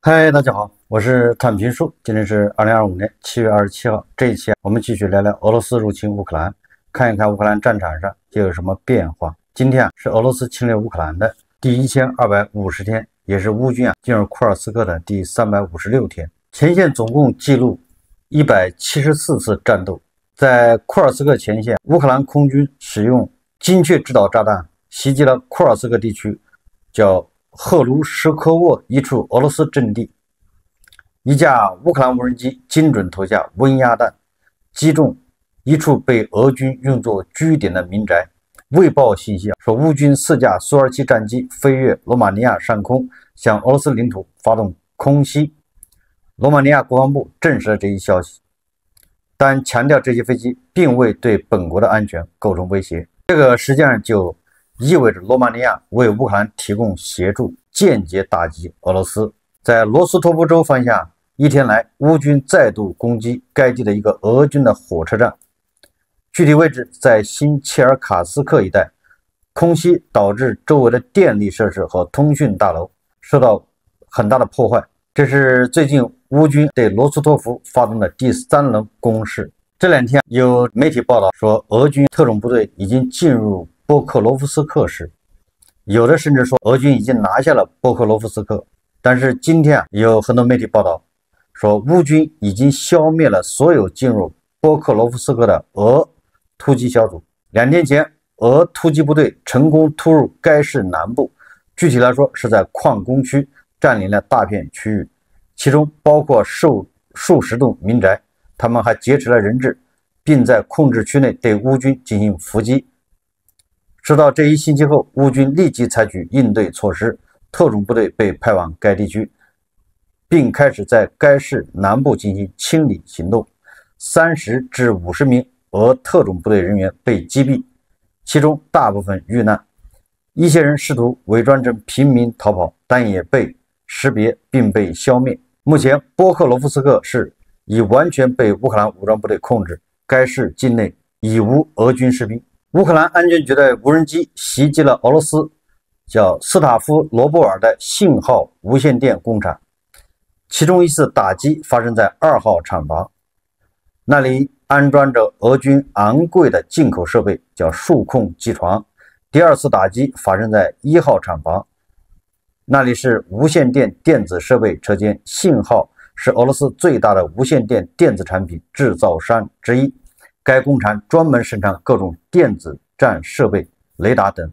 嗨，大家好，我是坦平叔。今天是2025年7月27号。这一期我们继续聊聊俄罗斯入侵乌克兰，看一看乌克兰战场上又有什么变化。今天是俄罗斯侵略乌克兰的第1250天，也是乌军进入库尔斯克的第356天。前线总共记录174次战斗。在库尔斯克前线，乌克兰空军使用精确制导炸弹袭击了库尔斯克地区，叫赫卢什科沃一处俄罗斯阵地，一架乌克兰无人机精准投下温压弹，击中一处被俄军用作据点的民宅。未报信息说，乌军4架苏27战机飞越罗马尼亚上空，向俄罗斯领土发动空袭。罗马尼亚国防部证实了这一消息，但强调这些飞机并未对本国的安全构成威胁。这个实际上就意味着罗马尼亚为乌克兰提供协助，间接打击俄罗斯。在罗斯托夫州方向，一天来，乌军再度攻击该地的一个俄军的火车站，具体位置在新切尔卡斯克一带。空袭导致周围的电力设施和通讯大楼受到很大的破坏。这是最近乌军对罗斯托夫发动的第3轮攻势。这2天有媒体报道说，俄军特种部队已经进入波克罗夫斯克市，有的甚至说俄军已经拿下了波克罗夫斯克。但是今天有很多媒体报道说，乌军已经消灭了所有进入波克罗夫斯克的俄突击小组。2天前，俄突击部队成功突入该市南部，具体来说是在矿工区占领了大片区域，其中包括数十栋民宅。他们还劫持了人质，并在控制区内对乌军进行伏击。收到这一信息后，乌军立即采取应对措施，特种部队被派往该地区，并开始在该市南部进行清理行动。30至50名俄特种部队人员被击毙，其中大部分遇难。一些人试图伪装成平民逃跑，但也被识别并被消灭。目前，波克罗夫斯克市已完全被乌克兰武装部队控制，该市境内已无俄军士兵。乌克兰安全局的无人机袭击了俄罗斯叫斯塔夫罗波尔的信号无线电工厂，其中一次打击发生在2号厂房，那里安装着俄军昂贵的进口设备，叫数控机床。第2次打击发生在1号厂房，那里是无线电电子设备车间。信号是俄罗斯最大的无线电电子产品制造商之一，该工厂专门生产各种电子战设备、雷达等。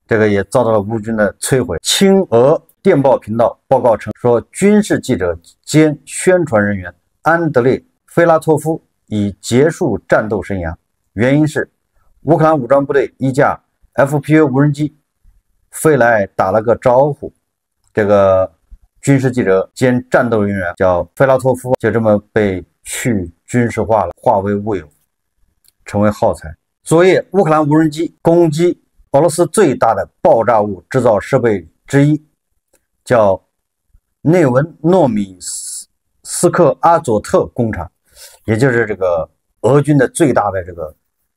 这个也遭到了乌军的摧毁。亲俄电报频道报告称说，军事记者兼宣传人员安德烈·菲拉托夫已结束战斗生涯，原因是乌克兰武装部队一架 FPV 无人机飞来打了个招呼。这个军事记者兼战斗人员叫菲拉托夫，就这么被去军事化了，化为乌有，成为耗材。昨夜，乌克兰无人机攻击俄罗斯最大的爆炸物制造设备之一，叫内文诺米斯克阿佐特工厂，也就是这个俄军的最大的这个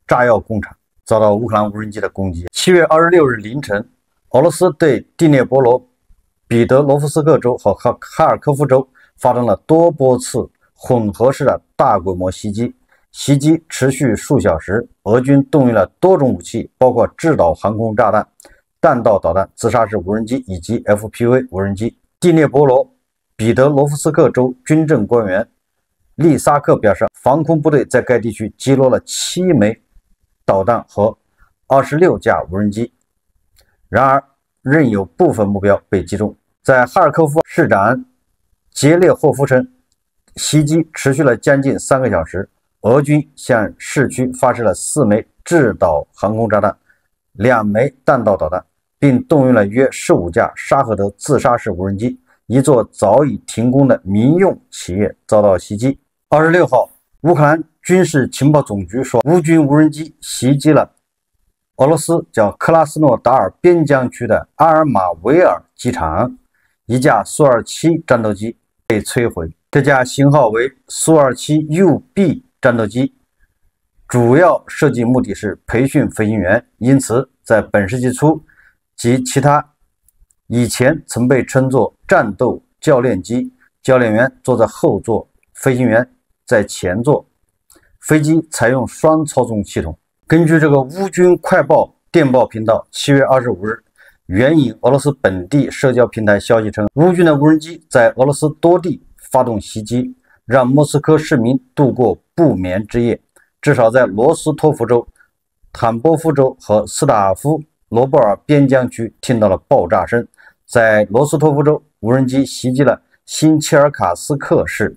炸药工厂，遭到乌克兰无人机的攻击。7月26日凌晨，俄罗斯对第聂伯罗、彼得罗夫斯克州和哈尔科夫州发生了多波次混合式的大规模袭击，袭击持续数小时。俄军动用了多种武器，包括制导航空炸弹、弹道导弹、自杀式无人机以及 FPV 无人机。第聂伯罗、彼得罗夫斯克州军政官员利萨克表示，防空部队在该地区击落了7枚导弹和26架无人机，然而仍有部分目标被击中。在哈尔科夫，市长杰列霍夫称，袭击持续了将近3个小时，俄军向市区发射了4枚制导航空炸弹、2枚弹道导弹，并动用了约15架沙赫德自杀式无人机。一座早已停工的民用企业遭到袭击。26号，乌克兰军事情报总局说，乌军无人机袭击了俄罗斯叫克拉斯诺达尔边疆区的阿尔马维尔机场，一架苏27战斗机被摧毁。这架型号为苏27 UB 战斗机，主要设计目的是培训飞行员，因此在本世纪初及其他以前曾被称作战斗教练机，教练员坐在后座，飞行员在前座。飞机采用双操纵系统。根据这个乌军快报电报频道7月25日援引俄罗斯本地社交平台消息称，乌军的无人机在俄罗斯多地发动袭击，让莫斯科市民度过不眠之夜。至少在罗斯托夫州、坦波夫州和斯塔夫罗波尔边疆区听到了爆炸声。在罗斯托夫州，无人机袭击了新切尔卡斯克市。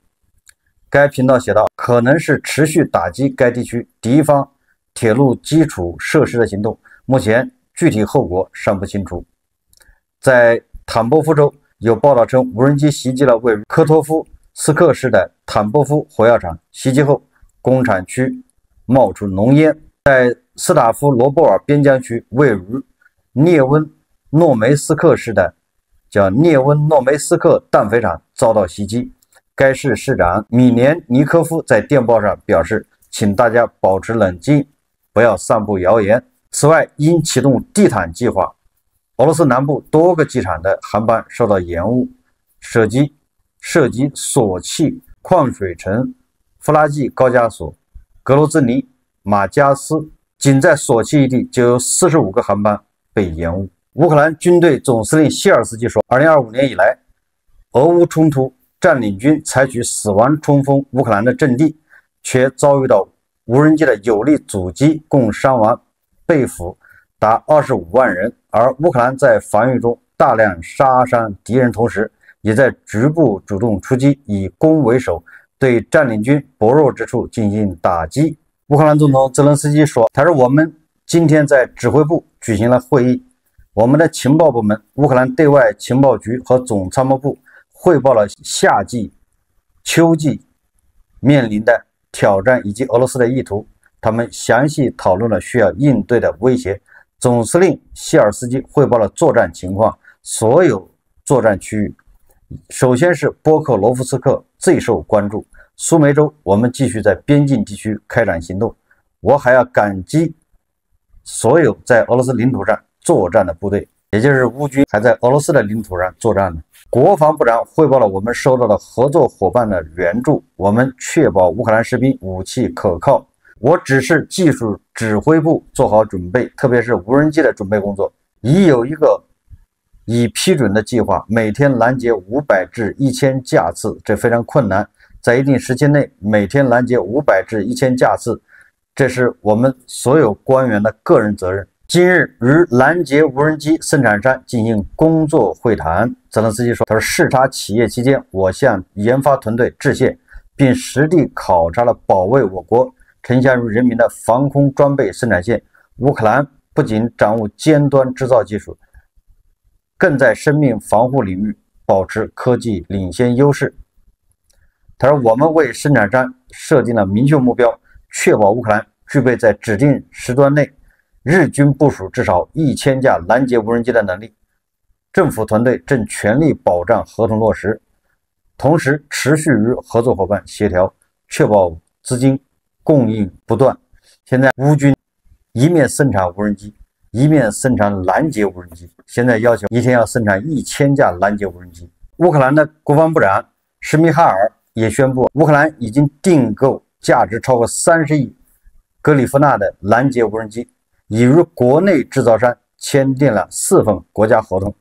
该频道写道，可能是持续打击该地区敌方铁路基础设施的行动，目前具体后果尚不清楚。在坦波夫州，有报道称无人机袭击了位于科托夫斯克市的坦波夫火药厂，袭击后工厂区冒出浓烟。在斯塔夫罗波尔边疆区，位于涅温诺梅斯克市的涅温诺梅斯克氮肥厂遭到袭击。该市市长米连尼科夫在电报上表示，请大家保持冷静，不要散布谣言。此外，因启动地毯计划，俄罗斯南部多个机场的航班受到延误，涉及索契矿水城、弗拉季高加索、格罗兹尼、马加斯，仅在索契一地就有45个航班被延误。乌克兰军队总司令谢尔斯基说，2025年以来，俄乌冲突占领军采取死亡冲锋乌克兰的阵地，却遭遇到无人机的有力阻击，共伤亡被俘达25万人。而乌克兰在防御中大量杀伤敌人，同时也在局部主动出击，以攻为守，对占领军薄弱之处进行打击。乌克兰总统泽连斯基说，他说我们今天在指挥部举行了会议，我们的情报部门乌克兰对外情报局和总参谋部汇报了夏季、秋季面临的挑战以及俄罗斯的意图，他们详细讨论了需要应对的威胁。总司令谢尔斯基汇报了作战情况，所有作战区域，首先是波克罗夫斯克最受关注。苏梅州，我们继续在边境地区开展行动。我还要感激所有在俄罗斯领土上作战的部队，也就是乌军还在俄罗斯的领土上作战呢。国防部长汇报了我们收到的合作伙伴的援助，我们确保乌克兰士兵武器可靠。我指示技术指挥部做好准备，特别是无人机的准备工作。已有一个已批准的计划，每天拦截500至1000架次，这非常困难。在一定时间内，每天拦截500至1000架次，这是我们所有官员的个人责任。今日与拦截无人机生产商进行工作会谈，泽连斯基说，他说视察企业期间，我向研发团队致谢，并实地考察了保卫我国城乡人民的防空装备生产线。乌克兰不仅掌握尖端制造技术，更在生命防护领域保持科技领先优势。他说，我们为生产商设定了明确目标，确保乌克兰具备在指定时段内日均部署至少1000架拦截无人机的能力。政府团队正全力保障合同落实，同时持续与合作伙伴协调，确保资金供应不断。现在乌军一面生产无人机，一面生产拦截无人机，现在要求一天要生产1000架拦截无人机。乌克兰的国防部长施米哈尔也宣布，乌克兰已经订购价值超过30亿格里夫纳的拦截无人机，已与国内制造商签订了4份国家合同，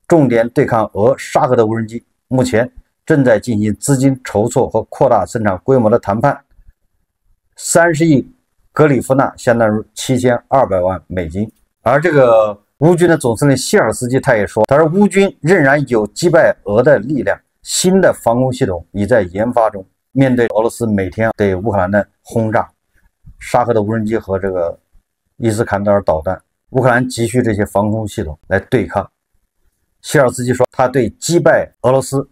重点对抗俄沙赫的无人机。目前正在进行资金筹措和扩大生产规模的谈判。30亿格里夫纳相当于7200万美金。而这个乌军的总司令谢尔斯基他也说，他说乌军仍然有击败俄的力量，新的防空系统已在研发中。面对俄罗斯每天对乌克兰的轰炸，沙赫的无人机和这个伊斯坎德尔导弹，乌克兰急需这些防空系统来对抗。谢尔斯基说，他对击败俄罗斯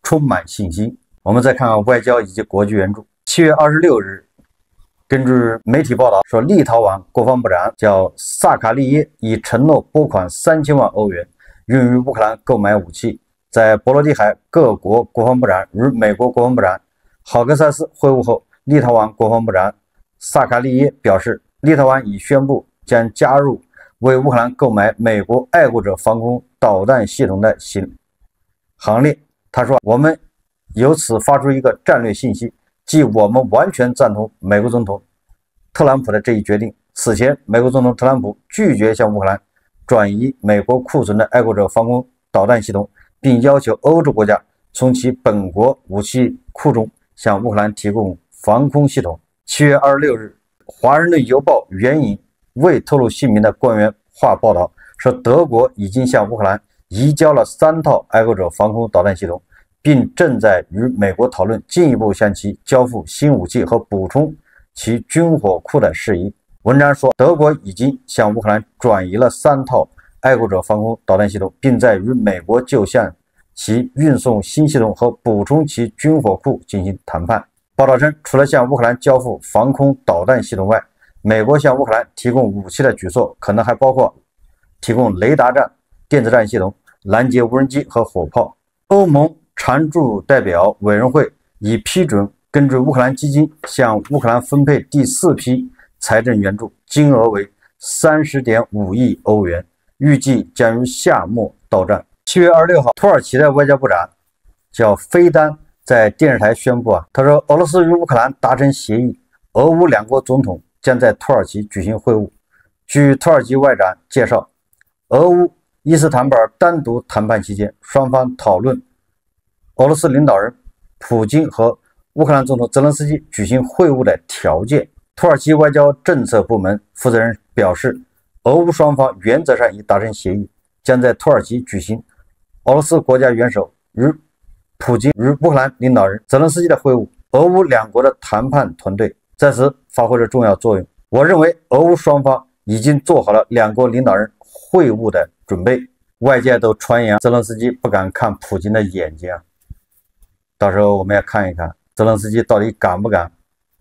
充满信心。我们再看看外交以及国际援助。7月26日，根据媒体报道说，立陶宛国防部长叫萨卡利耶已承诺拨款3000万欧元，用于乌克兰购买武器。在波罗的海各国国防部长与美国国防部长郝格萨斯会晤后，立陶宛国防部长萨卡利耶表示，立陶宛已宣布将加入为乌克兰购买美国爱国者防空导弹系统的行列。他说：“我们由此发出一个战略信息，即我们完全赞同美国总统特朗普的这一决定。此前，美国总统特朗普拒绝向乌克兰转移美国库存的爱国者防空导弹系统，并要求欧洲国家从其本国武器库中向乌克兰提供防空系统。”7月26日，《华盛顿邮报》援引未透露姓名的官员话报道说，德国已经向乌克兰移交了3套爱国者防空导弹系统，并正在与美国讨论进一步向其交付新武器和补充其军火库的事宜。文章说，德国已经向乌克兰转移了3套爱国者防空导弹系统，并在与美国就向其运送新系统和补充其军火库进行谈判。报道称，除了向乌克兰交付防空导弹系统外，美国向乌克兰提供武器的举措可能还包括提供雷达站、电子战系统、拦截无人机和火炮。欧盟常驻代表委员会已批准根据乌克兰基金向乌克兰分配第4批财政援助，金额为30.5亿欧元，预计将于夏末到账。7月26号，土耳其的外交部长叫菲丹在电视台宣布他说，俄罗斯与乌克兰达成协议，俄乌2国总统将在土耳其举行会晤。据土耳其外长介绍，俄乌伊斯坦布尔单独谈判期间，双方讨论俄罗斯领导人普京和乌克兰总统泽连斯基举行会晤的条件。土耳其外交政策部门负责人表示，俄乌双方原则上已达成协议，将在土耳其举行俄罗斯国家元首与普京与乌克兰领导人泽连斯基的会晤。俄乌2国的谈判团队在此发挥了重要作用。我认为俄乌双方已经做好了2国领导人会晤的准备。外界都传言泽连斯基不敢看普京的眼睛到时候我们要看一看泽连斯基到底敢不敢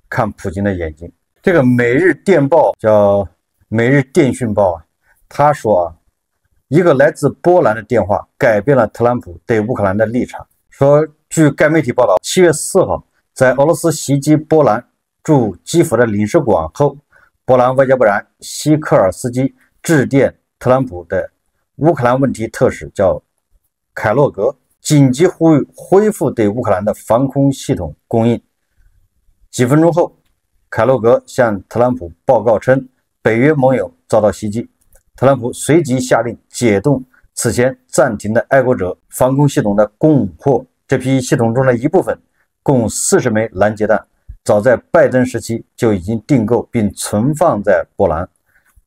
看普京的眼睛。这个每日电报叫每日电讯报他说一个来自波兰的电话改变了特朗普对乌克兰的立场。说，据该媒体报道，7月4号，在俄罗斯袭击波兰驻基辅的领事馆后，波兰外交部长希科尔斯基致电特朗普的乌克兰问题特使叫凯洛格，紧急呼吁恢复对乌克兰的防空系统供应。几分钟后，凯洛格向特朗普报告称，北约盟友遭到袭击。特朗普随即下令解冻此前暂停的爱国者防空系统的供货。这批系统中的一部分，共40枚拦截弹，早在拜登时期就已经订购并存放在波兰，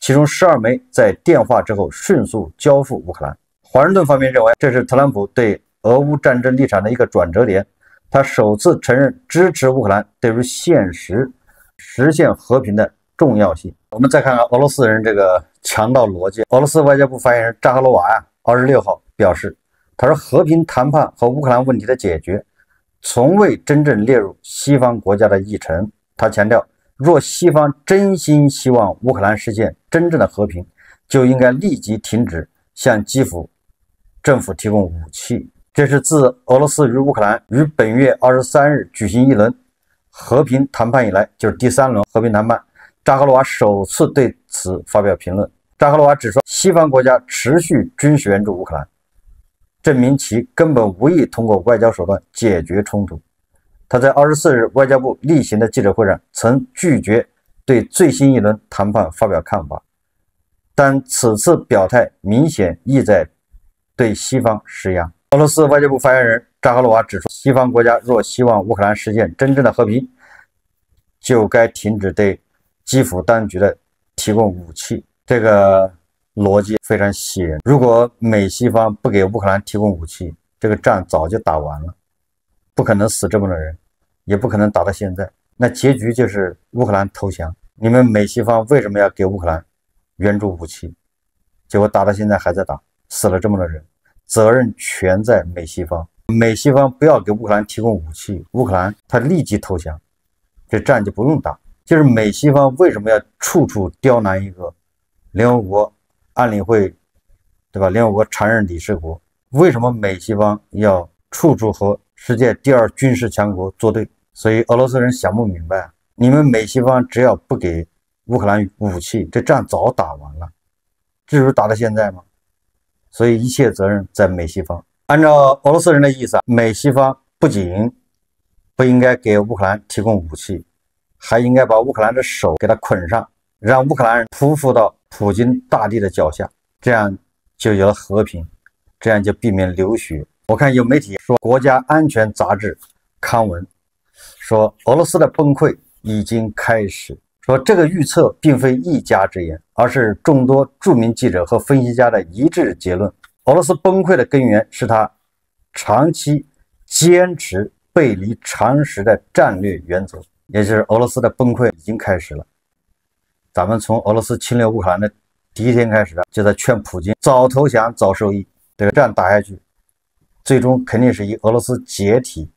其中12枚在电话之后迅速交付乌克兰。华盛顿方面认为，这是特朗普对俄乌战争立场的一个转折点，他首次承认支持乌克兰对于现实实现和平的重要性。我们再看看俄罗斯人这个强盗逻辑。俄罗斯外交部发言人扎哈罗娃26号表示，他说和平谈判和乌克兰问题的解决从未真正列入西方国家的议程。他强调，若西方真心希望乌克兰实现真正的和平，就应该立即停止向基辅政府提供武器。这是自俄罗斯与乌克兰于本月23日举行一轮和平谈判以来，就是第3轮和平谈判，扎哈罗娃首次对此发表评论。扎哈罗娃指出，西方国家持续军事援助乌克兰，证明其根本无意通过外交手段解决冲突。他在24日外交部例行的记者会上曾拒绝对最新一轮谈判发表看法，但此次表态明显意在对西方施压。俄罗斯外交部发言人扎哈罗娃指出，西方国家若希望乌克兰实现真正的和平，就该停止对基辅当局的提供武器。这个逻辑非常喜人。如果美西方不给乌克兰提供武器，这个仗早就打完了，不可能死这么多人，也不可能打到现在。那结局就是乌克兰投降。你们美西方为什么要给乌克兰援助武器？结果打到现在还在打，死了这么多人，责任全在美西方。美西方不要给乌克兰提供武器，乌克兰他立即投降，这仗就不用打。就是美西方为什么要处处刁难一个联合国安理会，对吧？联合国常任理事国，为什么美西方要处处和世界第2军事强国作对？所以俄罗斯人想不明白，你们美西方只要不给乌克兰武器，这仗早打完了，至于打到现在吗？所以一切责任在美西方。按照俄罗斯人的意思啊，美西方不仅不应该给乌克兰提供武器，还应该把乌克兰的手给他捆上，让乌克兰人匍匐到普京大帝的脚下，这样就有了和平，这样就避免流血。我看有媒体说，国家安全杂志刊文说，俄罗斯的崩溃已经开始。说这个预测并非一家之言，而是众多著名记者和分析家的一致结论。俄罗斯崩溃的根源是他长期坚持背离常识的战略原则，也就是俄罗斯的崩溃已经开始了。咱们从俄罗斯侵略乌克兰的第一天开始，就在劝普京早投降早受益，这个战打下去，最终肯定是以俄罗斯解体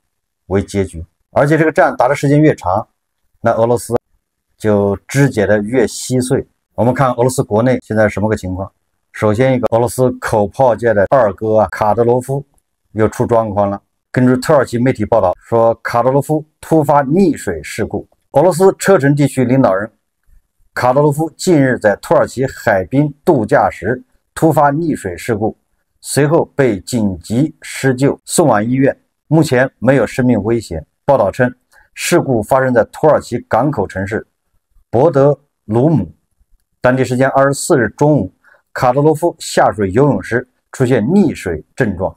为结局。而且这个战打的时间越长，那俄罗斯就肢解的越稀碎。我们看俄罗斯国内现在什么个情况？首先一个，俄罗斯口炮界的二哥啊，卡德罗夫又出状况了。根据土耳其媒体报道说，卡德罗夫突发溺水事故。俄罗斯车臣地区领导人卡德罗夫近日在土耳其海滨度假时突发溺水事故，随后被紧急施救送往医院，目前没有生命危险。报道称，事故发生在土耳其港口城市博德鲁姆。当地时间24日中午，卡德罗夫下水游泳时出现溺水症状，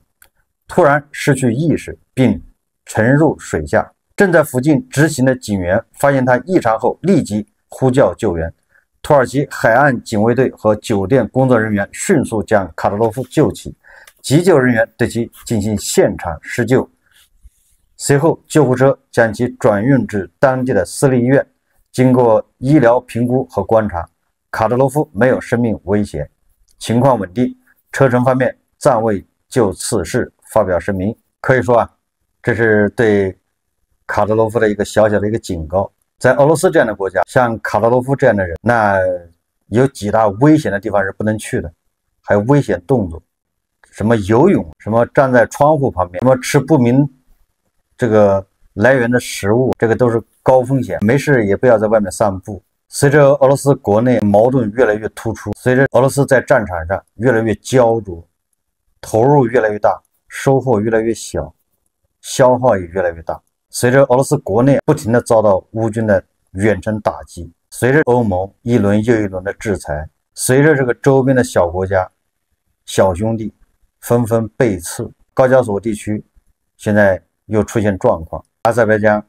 突然失去意识并沉入水下。正在附近执勤的警员发现他异常后，立即呼叫救援。土耳其海岸警卫队和酒店工作人员迅速将卡德罗夫救起，急救人员对其进行现场施救。随后，救护车将其转运至当地的私立医院，经过医疗评估和观察，卡德罗夫没有生命危险，情况稳定。车臣方面暂未就此事发表声明。可以说啊，这是对卡德罗夫的一个小小的一个警告。在俄罗斯这样的国家，像卡德罗夫这样的人，那有几大危险的地方是不能去的，还有危险动作，什么游泳，什么站在窗户旁边，什么吃不明这个来源的食物，这个都是高风险，没事也不要在外面散步。随着俄罗斯国内矛盾越来越突出，随着俄罗斯在战场上越来越焦灼，投入越来越大，收获越来越小，消耗也越来越大。随着俄罗斯国内不停地遭到乌军的远程打击，随着欧盟一轮又一轮的制裁，随着这个周边的小国家、小兄弟纷纷背刺，高加索地区现在又出现状况，阿塞拜疆、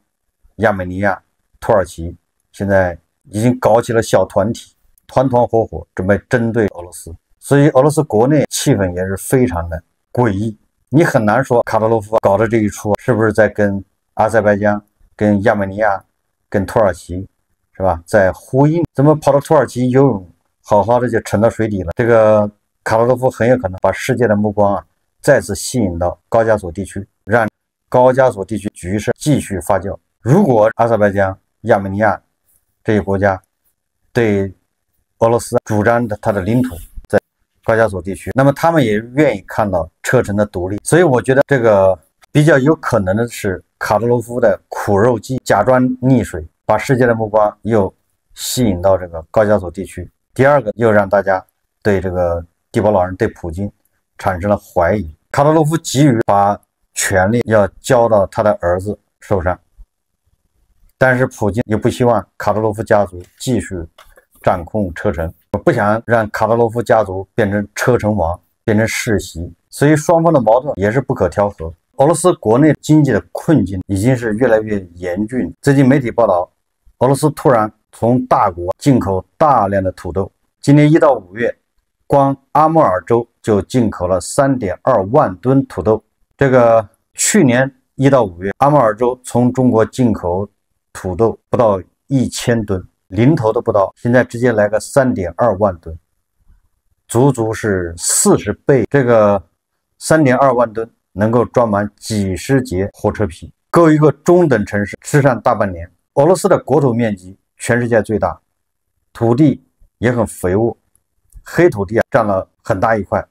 亚美尼亚、土耳其现在已经搞起了小团体，团团伙伙准备针对俄罗斯，所以俄罗斯国内气氛也是非常的诡异。你很难说卡德罗夫搞的这一出是不是在跟阿塞拜疆、跟亚美尼亚、跟土耳其是吧，在呼应？怎么跑到土耳其游泳，好好的就沉到水底了？这个卡德罗夫很有可能把世界的目光啊再次吸引到高加索地区，让高加索地区局势继续发酵。如果阿塞拜疆、亚美尼亚这些国家对俄罗斯主张的他的领土在高加索地区，那么他们也愿意看到车臣的独立。所以我觉得这个比较有可能的是卡德罗夫的苦肉计，假装溺水，把世界的目光又吸引到这个高加索地区。第二个，又让大家对这个地保老人、对普京产生了怀疑。卡德罗夫急于把权力要交到他的儿子手上，但是普京也不希望卡德罗夫家族继续掌控车臣，不想让卡德罗夫家族变成车臣王，变成世袭，所以双方的矛盾也是不可调和。俄罗斯国内经济的困境已经是越来越严峻。最近媒体报道，俄罗斯突然从大国进口大量的土豆。今年1到5月，光阿穆尔州就进口了 3.2 万吨土豆。这个去年1到5月，阿穆尔州从中国进口土豆不到1000吨，零头都不到，现在直接来个 3.2 万吨，足足是40倍。这个 3.2 万吨能够装满几十节火车皮，够一个中等城市吃上大半年。俄罗斯的国土面积全世界最大，土地也很肥沃，黑土地占了很大一块，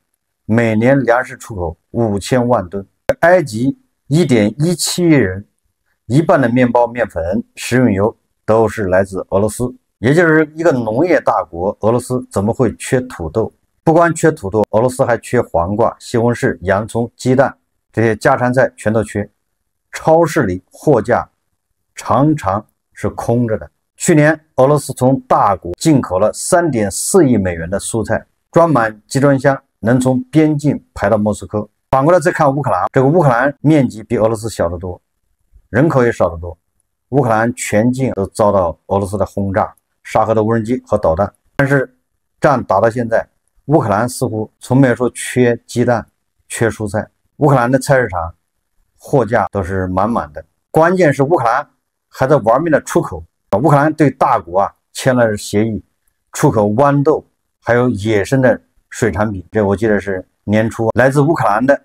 每年粮食出口5000万吨。埃及 1.17亿人，一半的面包、面粉、食用油都是来自俄罗斯，也就是一个农业大国。俄罗斯怎么会缺土豆？不光缺土豆，俄罗斯还缺黄瓜、西红柿、洋葱、鸡蛋。这些家常菜全都缺，超市里货架常常是空着的。去年俄罗斯从大国进口了3.4亿美元的蔬菜，装满集装箱能从边境排到莫斯科。反过来再看乌克兰，这个乌克兰面积比俄罗斯小得多，人口也少得多。乌克兰全境都遭到俄罗斯的轰炸、沙河的无人机和导弹。但是战打到现在，乌克兰似乎从没有说缺鸡蛋、缺蔬菜。乌克兰的菜市场货架都是满满的。关键是乌克兰还在玩命的出口。乌克兰对大国签了协议，出口豌豆还有野生的水产品。这我记得是年初来自乌克兰的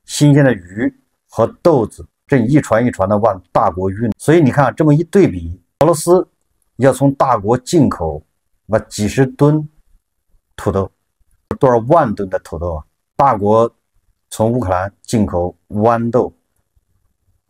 新鲜的鱼和豆子，这一船一船的往大国运。所以你看这么一对比，俄罗斯要从大国进口几十吨土豆，多少万吨的土豆啊！大国从乌克兰进口豌豆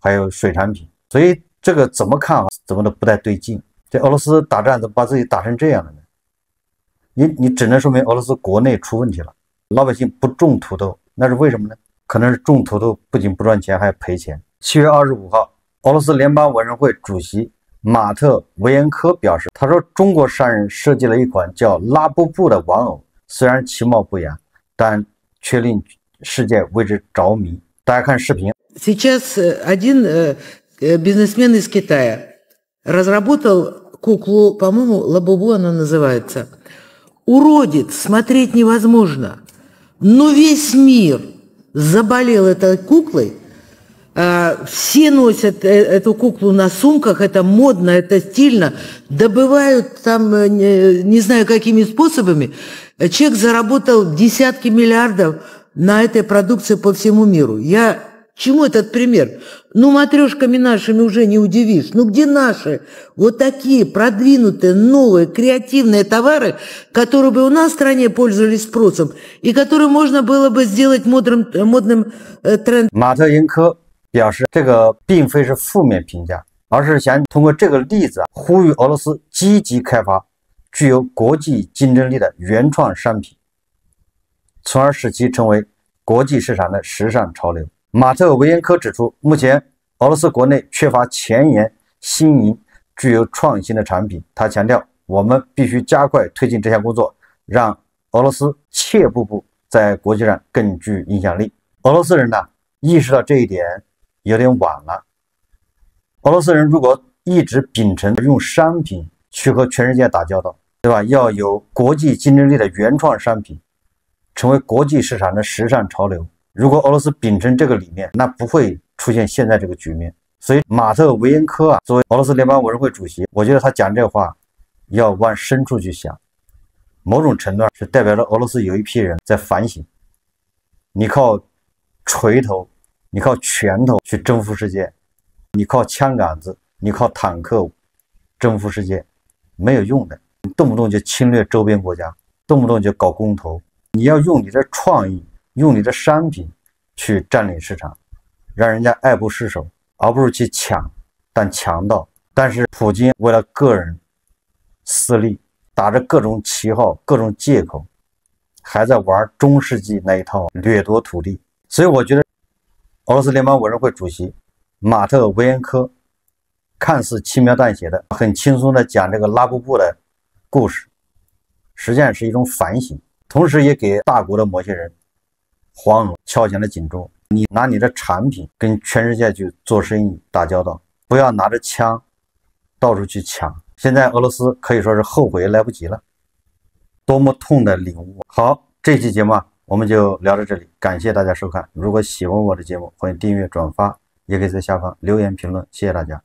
还有水产品，所以这个怎么看怎么都不太对劲。这俄罗斯打仗怎么把自己打成这样了呢？你只能说明俄罗斯国内出问题了，老百姓不种土豆，那是为什么呢？可能是种土豆不仅不赚钱还要赔钱。7月25号，俄罗斯联邦委员会主席马特维延科表示，他说中国商人设计了一款叫拉布布的玩偶，虽然其貌不扬，但却令世界为之着迷。大家看视频。Сейчас один бизнесмен из Китая разработал куклу, по-моему, Лабубу она называется. Уродец, смотреть невозможно. Но весь мир заболел этой куклой. Все носят эту куклу на сумках, это модно, это стильно. Добывают там, не знаю какими способами. Человек заработал десятки миллиардов на этой продукции по всему миру. Чему этот пример? Матрешками нашими уже не удивишь. Где наши вот такие продвинутые, новые, креативные товары, которые бы у нас в стране пользовались спросом и которые можно было бы сделать модным трендом? 马特延科表示，这个并非是负面评价，而是想通过这个例子呼吁俄罗斯积极开发具有国际竞争力的原创商品，从而使其成为国际市场的时尚潮流。马特维延科指出，目前俄罗斯国内缺乏前沿、新颖、具有创新的产品。他强调，我们必须加快推进这项工作，让俄罗斯切步步在国际上更具影响力。俄罗斯人意识到这一点有点晚了。俄罗斯人如果一直秉承用商品去和全世界打交道，对吧？要有国际竞争力的原创商品，成为国际市场的时尚潮流。如果俄罗斯秉承这个理念，那不会出现现在这个局面。所以马特维延科作为俄罗斯联邦委员会主席，我觉得他讲这话要往深处去想，某种程度上是代表着俄罗斯有一批人在反省。你靠锤头，你靠拳头去征服世界，你靠枪杆子，你靠坦克征服世界，没有用的。你动不动就侵略周边国家，动不动就搞公投，你要用你的创意，用你的商品去占领市场，让人家爱不释手，而不是去抢，但是普京为了个人私利，打着各种旗号、各种借口，还在玩中世纪那一套掠夺土地。所以我觉得俄罗斯联邦委员会主席马特维延科看似轻描淡写的、很轻松的讲这个拉布布的故事，实际上是一种反省，同时也给大国的某些人黄俄敲响了警钟。你拿你的产品跟全世界去做生意打交道，不要拿着枪到处去抢。现在俄罗斯可以说是后悔也来不及了，多么痛的领悟。好，这期节目我们就聊到这里，感谢大家收看。如果喜欢我的节目，欢迎订阅转发，也可以在下方留言评论，谢谢大家。